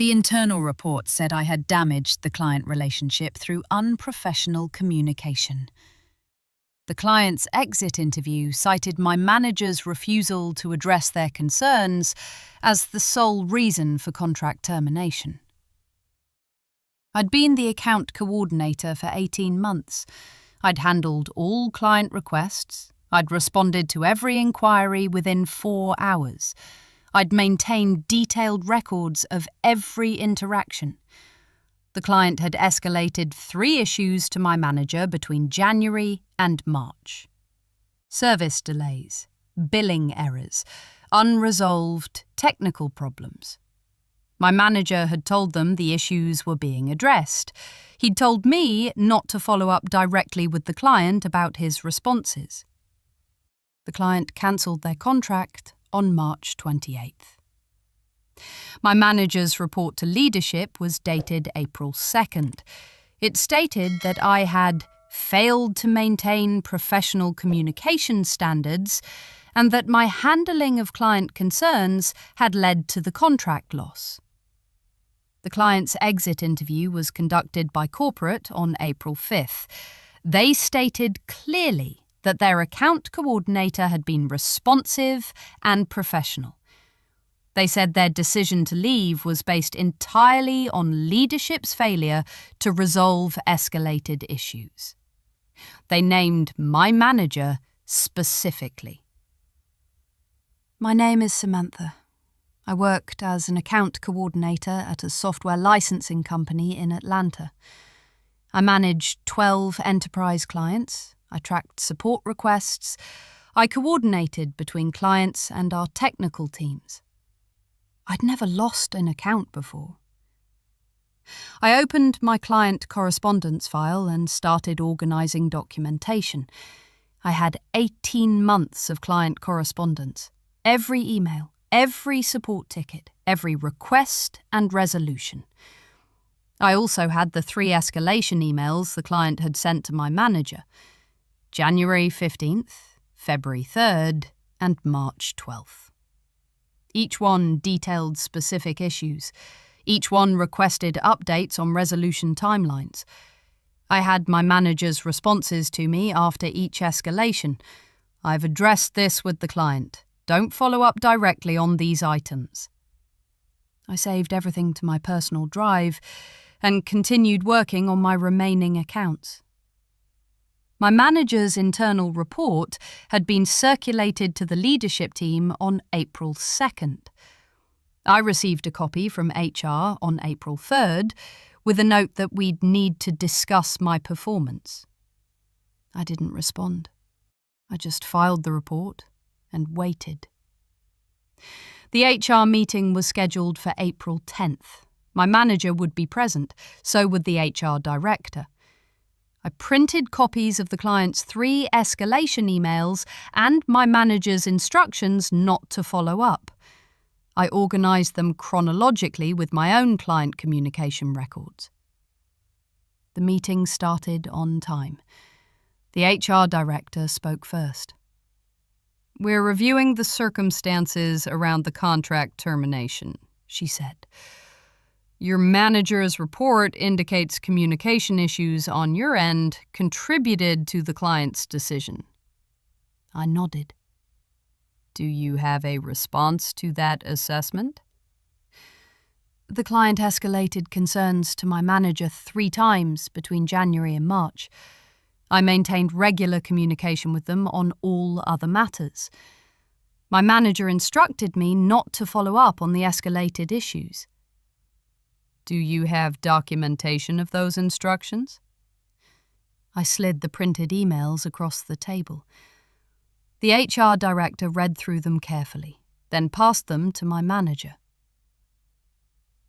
The internal report said I had damaged the client relationship through unprofessional communication. The client's exit interview cited my manager's refusal to address their concerns as the sole reason for contract termination. I'd been the account coordinator for 18 months. I'd handled all client requests. I'd responded to every inquiry within 4 hours. I'd maintained detailed records of every interaction. The client had escalated 3 issues to my manager between January and March. Service delays, billing errors, unresolved technical problems. My manager had told them the issues were being addressed. He'd told me not to follow up directly with the client about his responses. The client cancelled their contract on March 28th. My manager's report to leadership was dated April 2nd. It stated that I had failed to maintain professional communication standards and that my handling of client concerns had led to the contract loss. The client's exit interview was conducted by corporate on April 5th. They stated clearly that their account coordinator had been responsive and professional. They said their decision to leave was based entirely on leadership's failure to resolve escalated issues. They named my manager specifically. My name is Samantha. I worked as an account coordinator at a software licensing company in Atlanta. I managed 12 enterprise clients. I tracked support requests. I coordinated between clients and our technical teams. I'd never lost an account before. I opened my client correspondence file and started organising documentation. I had 18 months of client correspondence. Every email, every support ticket, every request and resolution. I also had the 3 escalation emails the client had sent to my manager. January 15th, February 3rd, and March 12th. Each one detailed specific issues. Each one requested updates on resolution timelines. I had my manager's responses to me after each escalation. I've addressed this with the client. Don't follow up directly on these items. I saved everything to my personal drive and continued working on my remaining accounts. My manager's internal report had been circulated to the leadership team on April 2nd. I received a copy from HR on April 3rd with a note that we'd need to discuss my performance. I didn't respond. I just filed the report and waited. The HR meeting was scheduled for April 10th. My manager would be present, so would the HR director. I printed copies of the client's 3 escalation emails and my manager's instructions not to follow up. I organised them chronologically with my own client communication records. The meeting started on time. The HR director spoke first. "We're reviewing the circumstances around the contract termination," she said. "Your manager's report indicates communication issues on your end contributed to the client's decision." I nodded. "Do you have a response to that assessment?" The client escalated concerns to my manager 3 times between January and March. I maintained regular communication with them on all other matters. My manager instructed me not to follow up on the escalated issues. "Do you have documentation of those instructions?" I slid the printed emails across the table. The HR director read through them carefully, then passed them to my manager.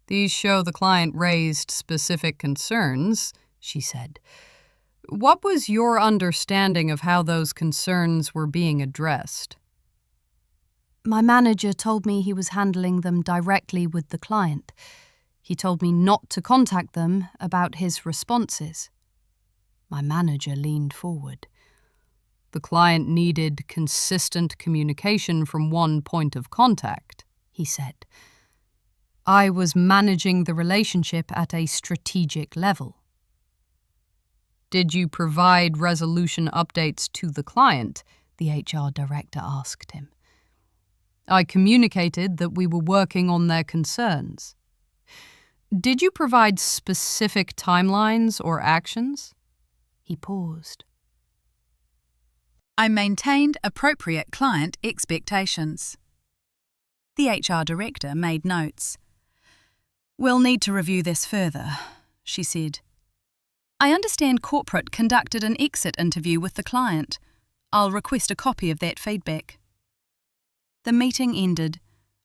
"These show the client raised specific concerns," she said. "What was your understanding of how those concerns were being addressed?" My manager told me he was handling them directly with the client. He told me not to contact them about his responses. My manager leaned forward. "The client needed consistent communication from one point of contact," he said. I was managing the relationship at a strategic level. Did you provide resolution updates to the client? The HR director asked him. I communicated that we were working on their concerns. Did you provide specific timelines or actions? He paused. I maintained appropriate client expectations. The HR director made notes. We'll need to review this further, she said. I understand corporate conducted an exit interview with the client. I'll request a copy of that feedback. The meeting ended.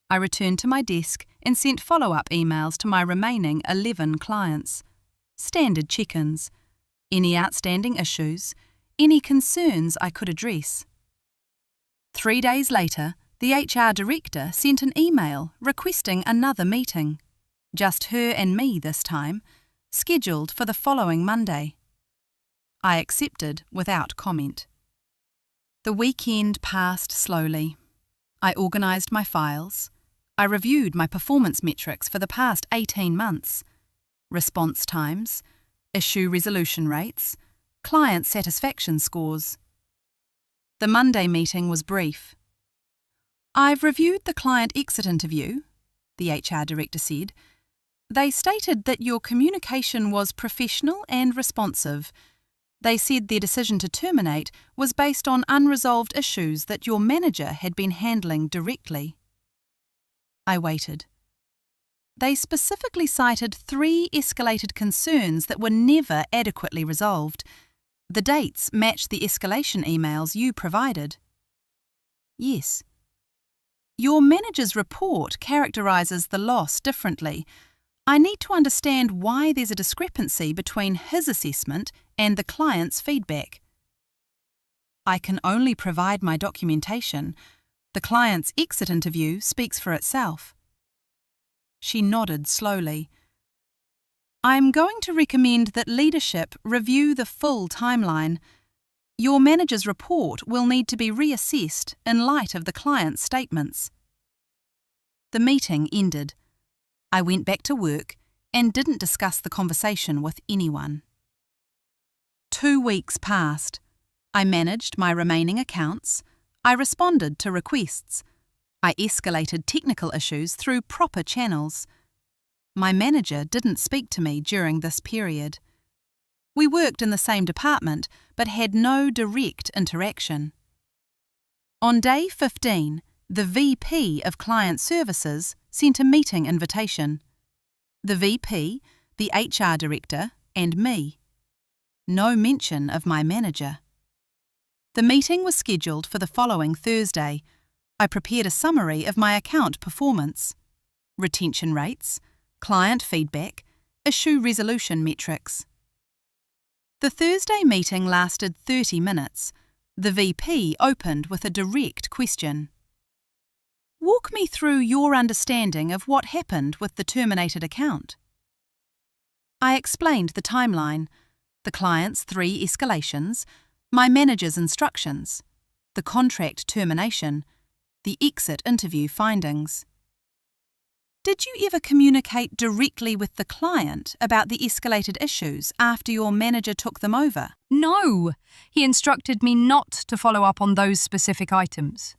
I returned to my desk and sent follow-up emails to my remaining 11 clients. Standard check-ins. Any outstanding issues, any concerns I could address. 3 days later, the HR director sent an email requesting another meeting. Just her and me this time, scheduled for the following Monday. I accepted without comment. The weekend passed slowly. I organised my files. I reviewed my performance metrics for the past 18 months. Response times, issue resolution rates, client satisfaction scores. The Monday meeting was brief. I've reviewed the client exit interview, the HR director said. They stated that your communication was professional and responsive. They said their decision to terminate was based on unresolved issues that your manager had been handling directly. I waited. They specifically cited 3 escalated concerns that were never adequately resolved. The dates matched the escalation emails you provided. Yes. Your manager's report characterises the loss differently. I need to understand why there's a discrepancy between his assessment and the client's feedback. I can only provide my documentation. The client's exit interview speaks for itself. She nodded slowly. I'm going to recommend that leadership review the full timeline. Your manager's report will need to be reassessed in light of the client's statements. The meeting ended. I went back to work and didn't discuss the conversation with anyone. 2 weeks passed. I managed my remaining accounts. I responded to requests. I escalated technical issues through proper channels. My manager didn't speak to me during this period. We worked in the same department but had no direct interaction. On day 15, the VP of Client Services sent a meeting invitation. The VP, the HR director, and me. No mention of my manager. The meeting was scheduled for the following Thursday. I prepared a summary of my account performance, retention rates, client feedback, issue resolution metrics. The Thursday meeting lasted 30 minutes. The VP opened with a direct question. Walk me through your understanding of what happened with the terminated account. I explained the timeline, the client's 3 escalations, my manager's instructions, the contract termination, the exit interview findings. Did you ever communicate directly with the client about the escalated issues after your manager took them over? No, he instructed me not to follow up on those specific items.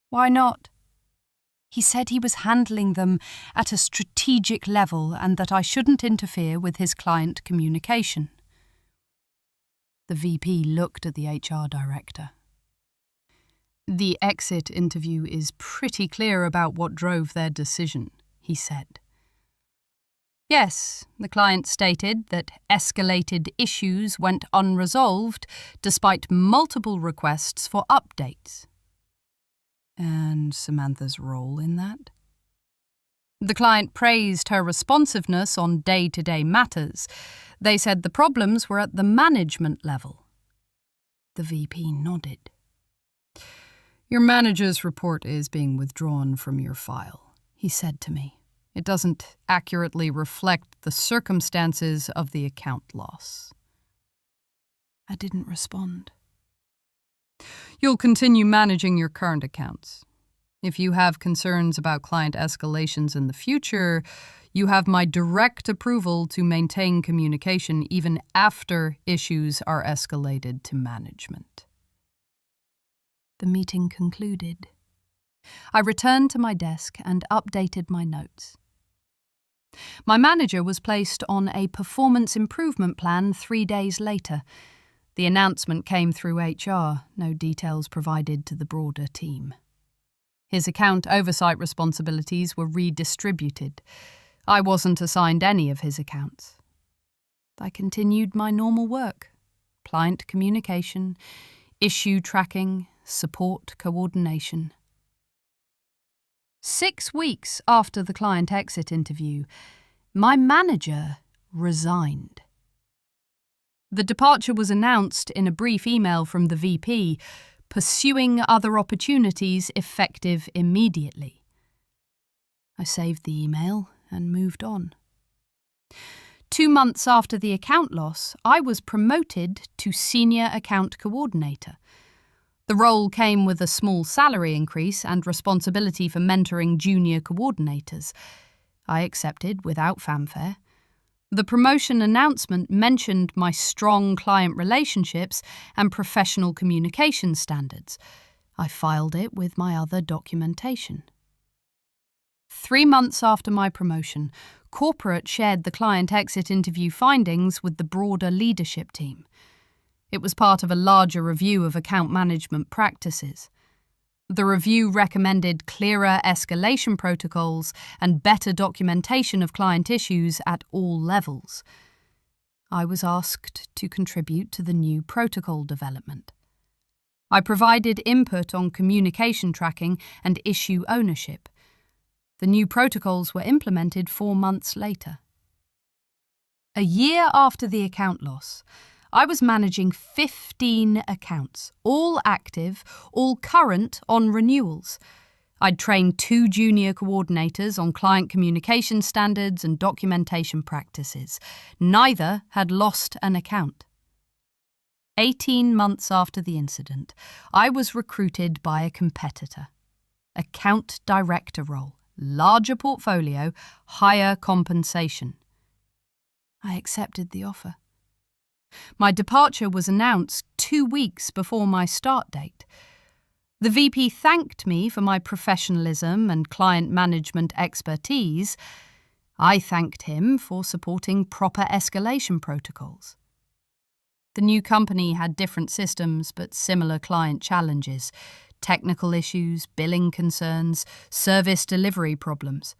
Why not? He said he was handling them at a strategic level and that I shouldn't interfere with his client communication. The VP looked at the HR director. The exit interview is pretty clear about what drove their decision, he said. Yes, the client stated that escalated issues went unresolved despite multiple requests for updates. And Samantha's role in that? The client praised her responsiveness on day-to-day matters. They said the problems were at the management level. The VP nodded. Your manager's report is being withdrawn from your file, he said to me. It doesn't accurately reflect the circumstances of the account loss. I didn't respond. You'll continue managing your current accounts. If you have concerns about client escalations in the future, you have my direct approval to maintain communication even after issues are escalated to management." The meeting concluded. I returned to my desk and updated my notes. My manager was placed on a performance improvement plan 3 days later. The announcement came through HR, no details provided to the broader team. His account oversight responsibilities were redistributed. I wasn't assigned any of his accounts. I continued my normal work: client communication, issue tracking, support coordination. 6 weeks after the client exit interview, my manager resigned. The departure was announced in a brief email from the VP, pursuing other opportunities effective immediately. I saved the email and moved on. 2 months after the account loss, I was promoted to Senior Account Coordinator. The role came with a small salary increase and responsibility for mentoring junior coordinators. I accepted without fanfare. The promotion announcement mentioned my strong client relationships and professional communication standards. I filed it with my other documentation. 3 months after my promotion, corporate shared the client exit interview findings with the broader leadership team. It was part of a larger review of account management practices. The review recommended clearer escalation protocols and better documentation of client issues at all levels. I was asked to contribute to the new protocol development. I provided input on communication tracking and issue ownership. The new protocols were implemented 4 months later. A year after the account loss, I was managing 15 accounts, all active, all current on renewals. I'd trained 2 junior coordinators on client communication standards and documentation practices. Neither had lost an account. 18 months after the incident, I was recruited by a competitor. Account director role, larger portfolio, higher compensation. I accepted the offer. My departure was announced 2 weeks before my start date. The VP thanked me for my professionalism and client management expertise. I thanked him for supporting proper escalation protocols. The new company had different systems but similar client challenges: technical issues, billing concerns, service delivery problems.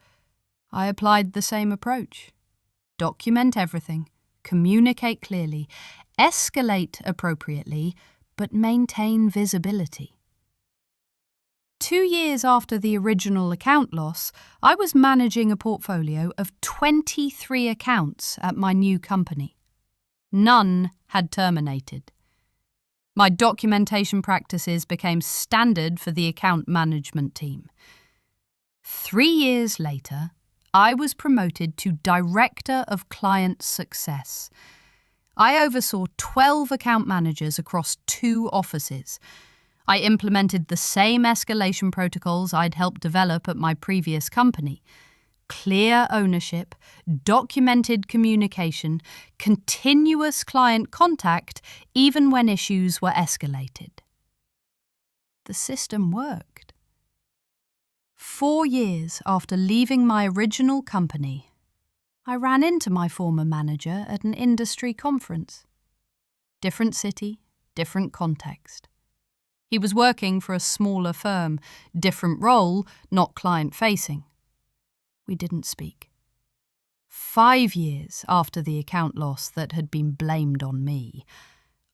I applied the same approach. Document everything, communicate clearly, escalate appropriately, but maintain visibility. 2 years after the original account loss, I was managing a portfolio of 23 accounts at my new company. None had terminated. My documentation practices became standard for the account management team. 3 years later, I was promoted to Director of Client Success. I oversaw 12 account managers across 2 offices. I implemented the same escalation protocols I'd helped develop at my previous company: clear ownership, documented communication, continuous client contact, even when issues were escalated. The system worked. 4 years after leaving my original company, I ran into my former manager at an industry conference. Different city, different context. He was working for a smaller firm, different role, not client-facing. We didn't speak. 5 years after the account loss that had been blamed on me,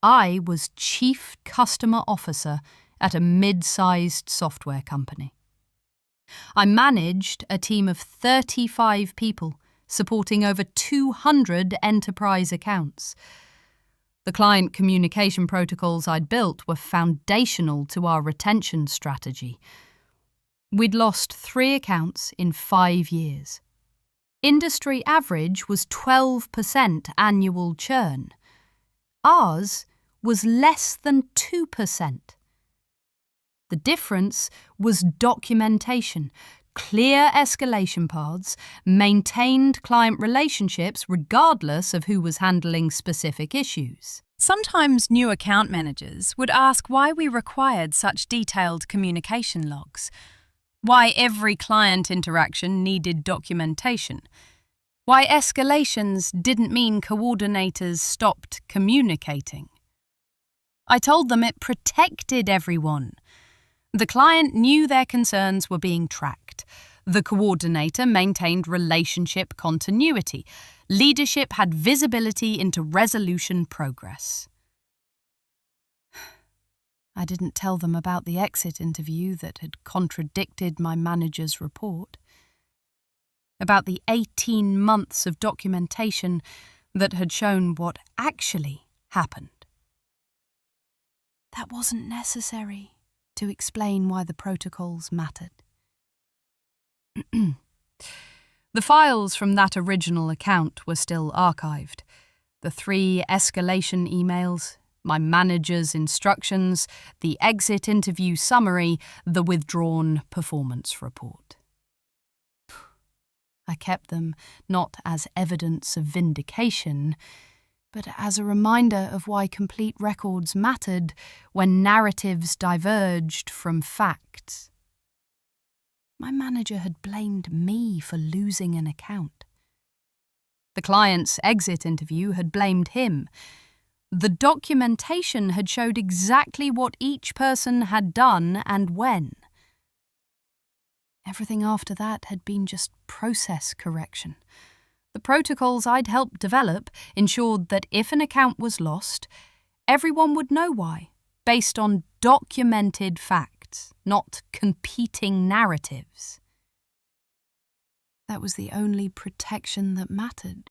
I was Chief Customer Officer at a mid-sized software company. I managed a team of 35 people, supporting over 200 enterprise accounts. The client communication protocols I'd built were foundational to our retention strategy. We'd lost 3 accounts in 5 years. Industry average was 12% annual churn. Ours was less than 2%. The difference was documentation, clear escalation paths, maintained client relationships regardless of who was handling specific issues. Sometimes new account managers would ask why we required such detailed communication logs, why every client interaction needed documentation, why escalations didn't mean coordinators stopped communicating. I told them it protected everyone. The client knew their concerns were being tracked. The coordinator maintained relationship continuity. Leadership had visibility into resolution progress. I didn't tell them about the exit interview that had contradicted my manager's report, about the 18 months of documentation that had shown what actually happened. That wasn't necessary to explain why the protocols mattered. The files from that original account were still archived. The 3 escalation emails, my manager's instructions, the exit interview summary, the withdrawn performance report. I kept them not as evidence of vindication, but as a reminder of why complete records mattered when narratives diverged from facts. My manager had blamed me for losing an account. The client's exit interview had blamed him. The documentation had showed exactly what each person had done and when. Everything after that had been just process correction. The protocols I'd helped develop ensured that if an account was lost, everyone would know why, based on documented facts, not competing narratives. That was the only protection that mattered.